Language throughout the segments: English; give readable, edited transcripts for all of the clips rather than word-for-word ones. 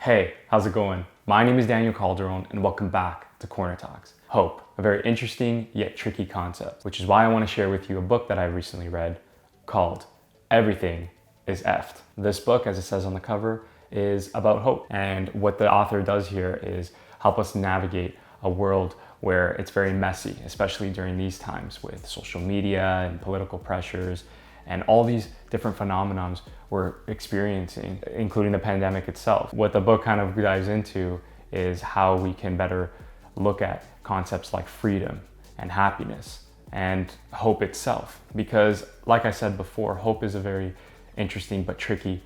Hey, how's it going? My name is Daniel Calderon and welcome back to Corner Talks. Hope, a very interesting yet tricky concept, which is why I want to share with you a book that I recently read called Everything Is F CKED. This book, as it says on the cover, is about hope. And what the author does here is help us navigate a world where it's very messy, especially during these times with social media and political pressures and all these different phenomenons we're experiencing, including the pandemic itself. What the book kind of dives into is how we can better look at concepts like freedom and happiness and hope itself. Because like I said before, hope is a very interesting but tricky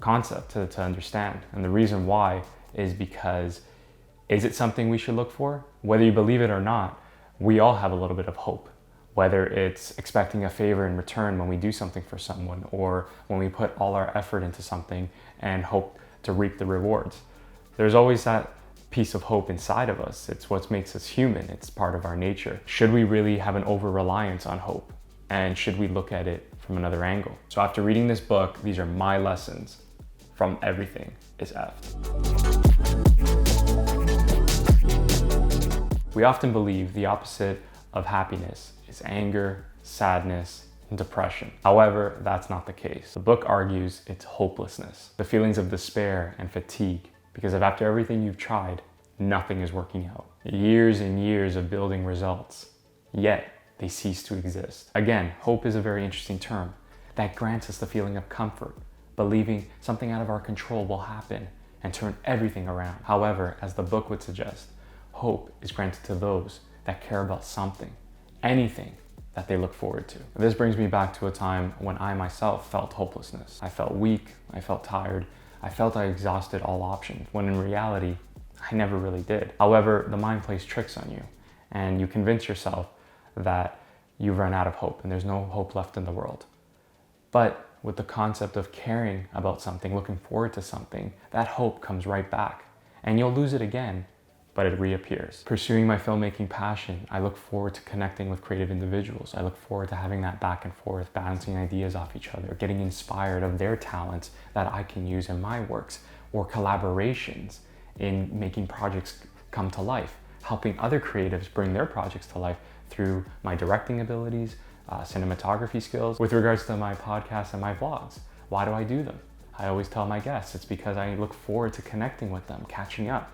concept to understand. And the reason why is because, is it something we should look for? Whether you believe it or not, we all have a little bit of hope. Whether it's expecting a favor in return when we do something for someone, or when we put all our effort into something and hope to reap the rewards. There's always that piece of hope inside of us. It's what makes us human. It's part of our nature. Should we really have an over-reliance on hope? And should we look at it from another angle? So after reading this book, these are my lessons from Everything Is F CKED. We often believe the opposite of happiness is anger, sadness, and depression. However, that's not the case. The book argues it's hopelessness, the feelings of despair and fatigue, because after everything you've tried, nothing is working out. Years and years of building results, yet they cease to exist. Again, hope is a very interesting term that grants us the feeling of comfort, believing something out of our control will happen and turn everything around. However, as the book would suggest, hope is granted to those that care about something, anything that they look forward to. This brings me back to a time when I myself felt hopelessness. I felt weak, I felt tired, I felt I exhausted all options, when in reality, I never really did. However, the mind plays tricks on you, and you convince yourself that you've run out of hope and there's no hope left in the world. But with the concept of caring about something, looking forward to something, that hope comes right back, and you'll lose it again, but it reappears. Pursuing my filmmaking passion, I look forward to connecting with creative individuals. I look forward to having that back and forth, bouncing ideas off each other, getting inspired of their talents that I can use in my works, or collaborations in making projects come to life, helping other creatives bring their projects to life through my directing abilities, cinematography skills. With regards to my podcasts and my vlogs, why do I do them? I always tell my guests, it's because I look forward to connecting with them, catching up.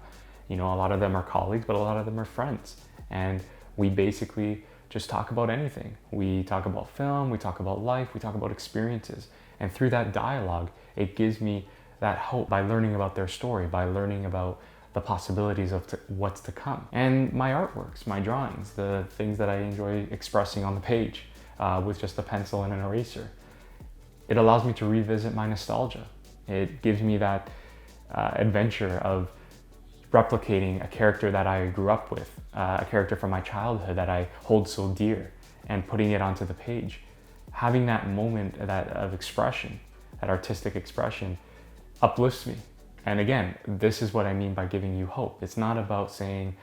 You know, a lot of them are colleagues, but a lot of them are friends. And we basically just talk about anything. We talk about film, we talk about life, we talk about experiences. And through that dialogue, it gives me that hope by learning about their story, by learning about the possibilities of what's to come. And my artworks, my drawings, the things that I enjoy expressing on the page with just a pencil and an eraser. It allows me to revisit my nostalgia. It gives me that adventure of replicating a character that I grew up with, a character from my childhood that I hold so dear, and putting it onto the page. Having that moment of expression, that artistic expression, uplifts me. And again, this is what I mean by giving you hope. It's not about saying,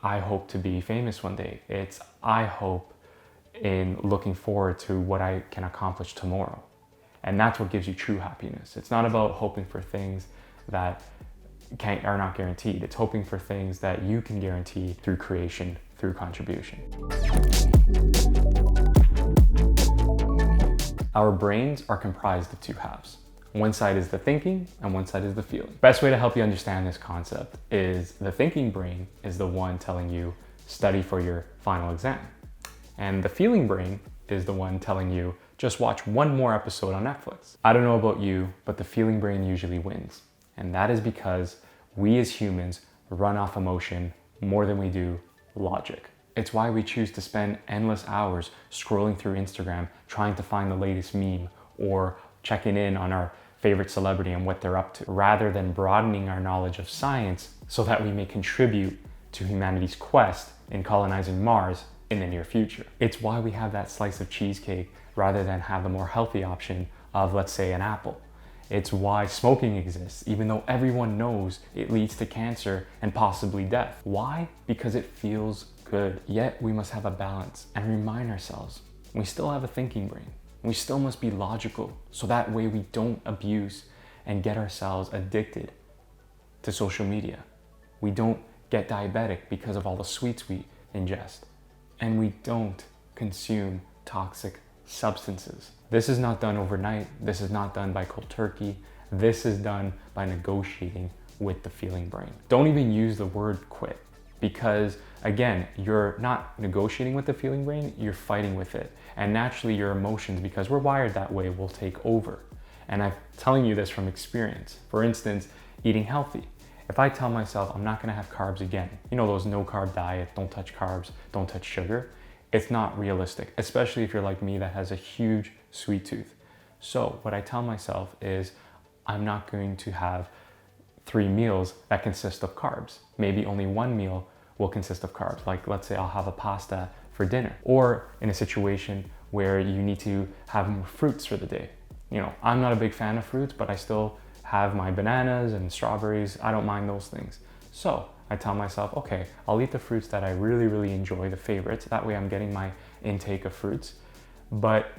I hope to be famous one day. It's, I hope in looking forward to what I can accomplish tomorrow. And that's what gives you true happiness. It's not about hoping for things that are not guaranteed. It's hoping for things that you can guarantee through creation, through contribution. Our brains are comprised of two halves. One side is the thinking and one side is the feeling. Best way to help you understand this concept is the thinking brain is the one telling you study for your final exam. And the feeling brain is the one telling you just watch one more episode on Netflix. I don't know about you, but the feeling brain usually wins. And that is because we as humans run off emotion more than we do logic. It's why we choose to spend endless hours scrolling through Instagram trying to find the latest meme or checking in on our favorite celebrity and what they're up to, rather than broadening our knowledge of science so that we may contribute to humanity's quest in colonizing Mars in the near future. It's why we have that slice of cheesecake rather than have the more healthy option of, let's say, an apple. It's why smoking exists, even though everyone knows it leads to cancer and possibly death. Why? Because it feels good. Yet we must have a balance and remind ourselves we still have a thinking brain. We still must be logical, so that way we don't abuse and get ourselves addicted to social media. We don't get diabetic because of all the sweets we ingest. And we don't consume toxic substances. This is not done overnight. This is not done by cold turkey. This is done by negotiating with the feeling brain. Don't even use the word quit, because again, you're not negotiating with the feeling brain, you're fighting with it. And naturally your emotions, because we're wired that way, will take over. And I'm telling you this from experience. For instance, eating healthy. If I tell myself I'm not gonna have carbs again, you know those no carb diets, don't touch carbs, don't touch sugar, it's not realistic, especially if you're like me that has a huge sweet tooth. So what I tell myself is I'm not going to have 3 meals that consist of carbs. Maybe only 1 meal will consist of carbs. Like let's say I'll have a pasta for dinner, or in a situation where you need to have more fruits for the day. You know, I'm not a big fan of fruits, but I still have my bananas and strawberries. I don't mind those things. So I tell myself, okay, I'll eat the fruits that I really enjoy, the favorites. That way I'm getting my intake of fruits. But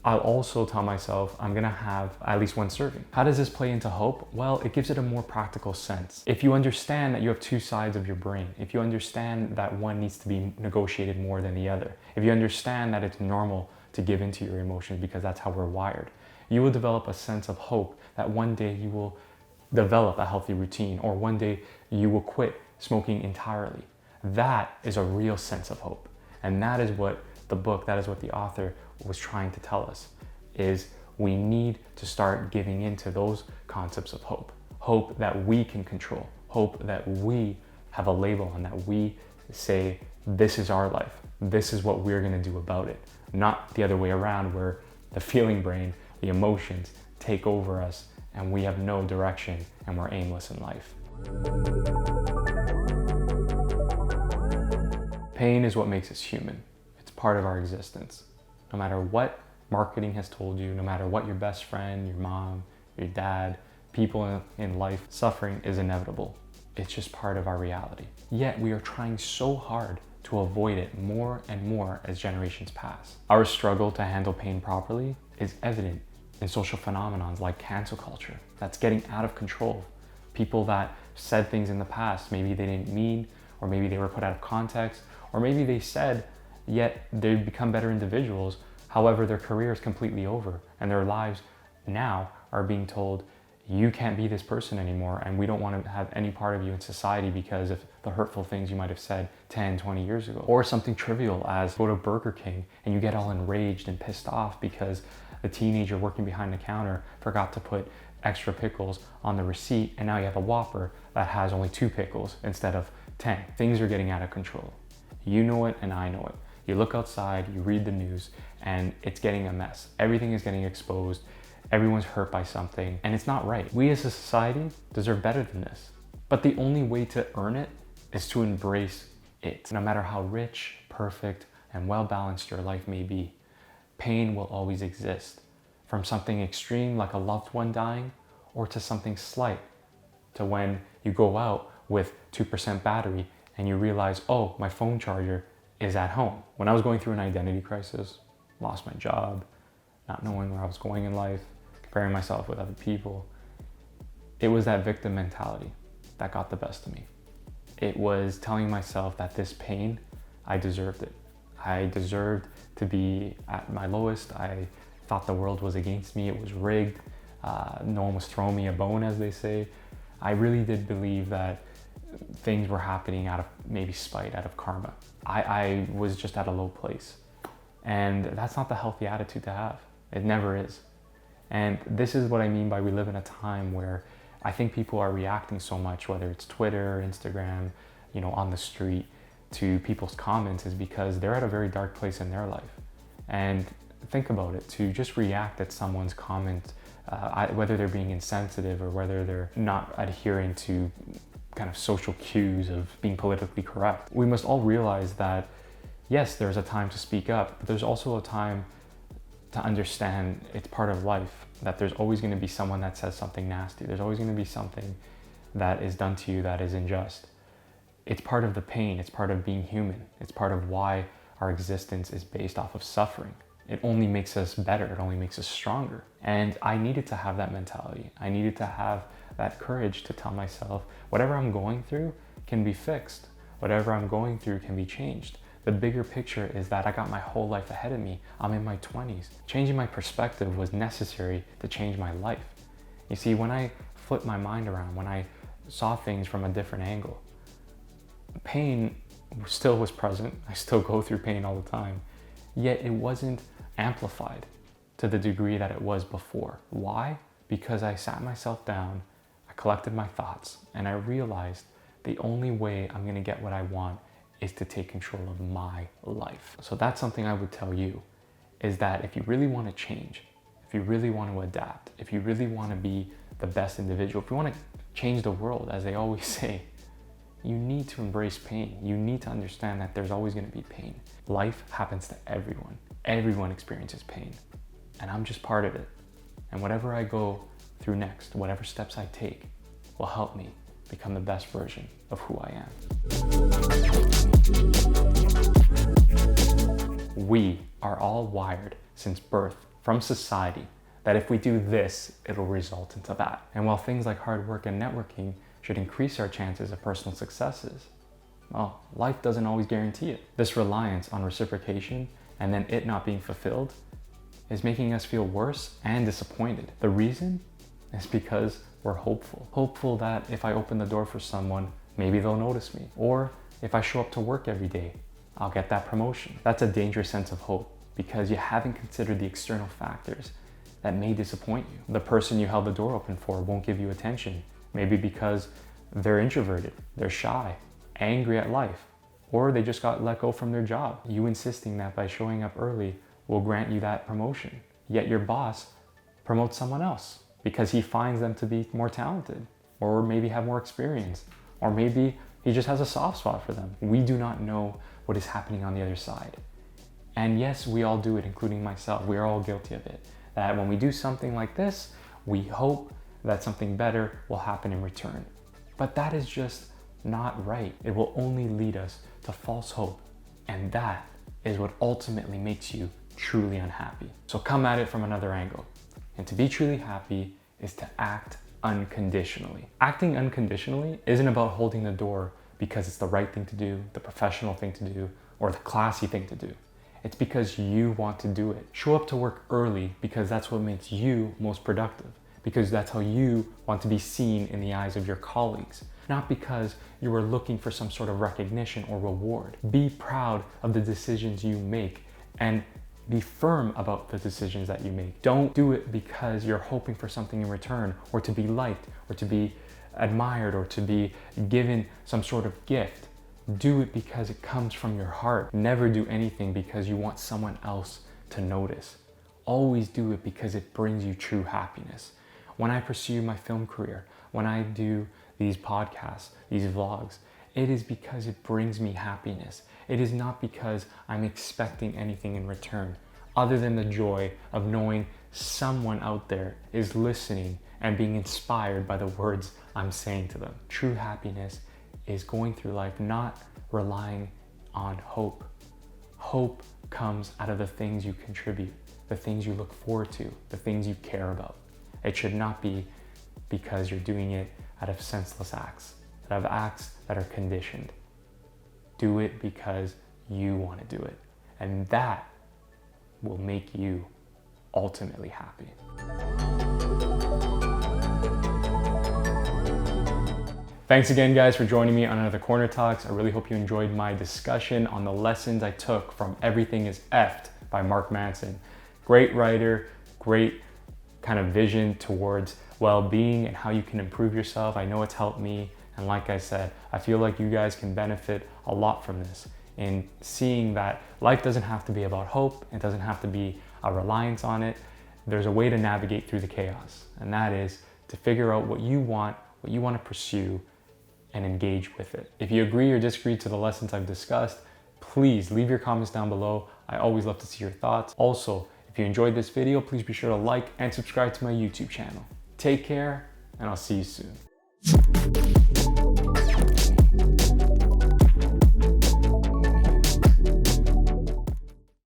I'll also tell myself I'm gonna have at least 1 serving. How does this play into hope? Well, it gives it a more practical sense. If you understand that you have 2 sides of your brain, if you understand that one needs to be negotiated more than the other, if you understand that it's normal to give into your emotions because that's how we're wired, you will develop a sense of hope that one day you will develop a healthy routine, or one day you will quit smoking entirely. That is a real sense of hope. And that is what the book, that is what the author was trying to tell us, is we need to start giving into those concepts of hope. Hope that we can control. Hope that we have a label on, that we say, this is our life. This is what we're gonna do about it. Not the other way around, where the feeling brain, the emotions take over us and we have no direction and we're aimless in life. Pain is what makes us human. It's part of our existence. No matter what marketing has told you, no matter what your best friend, your mom, your dad, people in life, suffering is inevitable. It's just part of our reality. Yet we are trying so hard to avoid it more and more as generations pass. Our struggle to handle pain properly is evident in social phenomenons like cancel culture that's getting out of control. People that said things in the past, maybe they didn't mean, or maybe they were put out of context, or maybe they said, yet they've become better individuals. However, their career is completely over and their lives now are being told, you can't be this person anymore, and we don't want to have any part of you in society because of the hurtful things you might have said 10, 20 years ago. Or something trivial as go to Burger King and you get all enraged and pissed off because the teenager working behind the counter forgot to put extra pickles on the receipt, and now you have a Whopper that has only 2 pickles instead of 10. Things are getting out of control. You know it and I know it. You look outside, you read the news, and it's getting a mess. Everything is getting exposed. Everyone's hurt by something, and it's not right. We as a society deserve better than this. But the only way to earn it is to embrace it. No matter how rich, perfect, and well-balanced your life may be, pain will always exist. From something extreme like a loved one dying, or to something slight, to when you go out with 2% battery and you realize, oh, my phone charger is at home. When I was going through an identity crisis, lost my job, not knowing where I was going in life, comparing myself with other people, it was that victim mentality that got the best of me. It was telling myself that this pain, I deserved it. I deserved to be at my lowest. I thought the world was against me. It was rigged. No one was throwing me a bone, as they say. I really did believe that things were happening out of maybe spite, out of karma. I was just at a low place. And that's not the healthy attitude to have. It never is. And this is what I mean by we live in a time where I think people are reacting so much, whether it's Twitter, Instagram, you know, on the street, to people's comments, is because they're at a very dark place in their life. And think about it, to just react at someone's comment, whether they're being insensitive or whether they're not adhering to kind of social cues of being politically correct. We must all realize that, yes, there's a time to speak up, but there's also a time to understand it's part of life, that there's always going to be someone that says something nasty. There's always going to be something that is done to you that is unjust. It's part of the pain. It's part of being human. It's part of why our existence is based off of suffering. It only makes us better. It only makes us stronger. And I needed to have that mentality. I needed to have that courage to tell myself, whatever I'm going through can be fixed. Whatever I'm going through can be changed. The bigger picture is that I got my whole life ahead of me. I'm in my 20s. Changing my perspective was necessary to change my life. You see, when I flipped my mind around, when I saw things from a different angle, pain still was present. I still go through pain all the time, yet it wasn't amplified to the degree that it was before. Why? Because I sat myself down, I collected my thoughts, and I realized the only way I'm gonna get what I want is to take control of my life. So that's something I would tell you, is that if you really want to change, if you really want to adapt, if you really want to be the best individual, if you want to change the world, as they always say, you need to embrace pain. You need to understand that there's always going to be pain. Life happens to everyone. Everyone experiences pain, and I'm just part of it. And whatever I go through next, whatever steps I take, will help me become the best version of who I am. We are all wired since birth from society that if we do this, it'll result into that. And while things like hard work and networking should increase our chances of personal successes, well, life doesn't always guarantee it. This reliance on reciprocation and then it not being fulfilled is making us feel worse and disappointed. The reason is because we're hopeful. Hopeful that if I open the door for someone, maybe they'll notice me. Or if I show up to work every day, I'll get that promotion. That's a dangerous sense of hope because you haven't considered the external factors that may disappoint you. The person you held the door open for won't give you attention, maybe because they're introverted, they're shy, angry at life, or they just got let go from their job. You insisting that by showing up early will grant you that promotion, yet your boss promotes someone else because he finds them to be more talented, or maybe have more experience, or maybe he just has a soft spot for them. We do not know what is happening on the other side. And yes, we all do it, including myself. We are all guilty of it. That when we do something like this, we hope that something better will happen in return. But that is just not right. It will only lead us to false hope. And that is what ultimately makes you truly unhappy. So come at it from another angle. And to be truly happy is to act unconditionally. Acting unconditionally isn't about holding the door because it's the right thing to do, the professional thing to do, or the classy thing to do. It's because you want to do it. Show up to work early because that's what makes you most productive, because that's how you want to be seen in the eyes of your colleagues, not because you are looking for some sort of recognition or reward. Be proud of the decisions you make and be firm about the decisions that you make. Don't do it because you're hoping for something in return, or to be liked, or to be admired, or to be given some sort of gift. Do it because it comes from your heart. Never do anything because you want someone else to notice. Always do it because it brings you true happiness. When I pursue my film career, when I do these podcasts, these vlogs, it is because it brings me happiness. It is not because I'm expecting anything in return, other than the joy of knowing someone out there is listening and being inspired by the words I'm saying to them. True happiness is going through life not relying on hope. Hope comes out of the things you contribute, the things you look forward to, the things you care about. It should not be because you're doing it out of senseless acts, out of acts that are conditioned. Do it because you want to do it, and that will make you ultimately happy. Thanks again, guys, for joining me on another Corner Talks. I really hope you enjoyed my discussion on the lessons I took from Everything Is F CKED by Mark Manson. Great writer, great kind of vision towards well-being and how you can improve yourself. I know it's helped me. And like I said, I feel like you guys can benefit a lot from this in seeing that life doesn't have to be about hope. It doesn't have to be a reliance on it. There's a way to navigate through the chaos. And that is to figure out what you want to pursue, and engage with it. If you agree or disagree to the lessons I've discussed, please leave your comments down below. I always love to see your thoughts. Also, if you enjoyed this video, please be sure to like and subscribe to my YouTube channel. Take care, and I'll see you soon.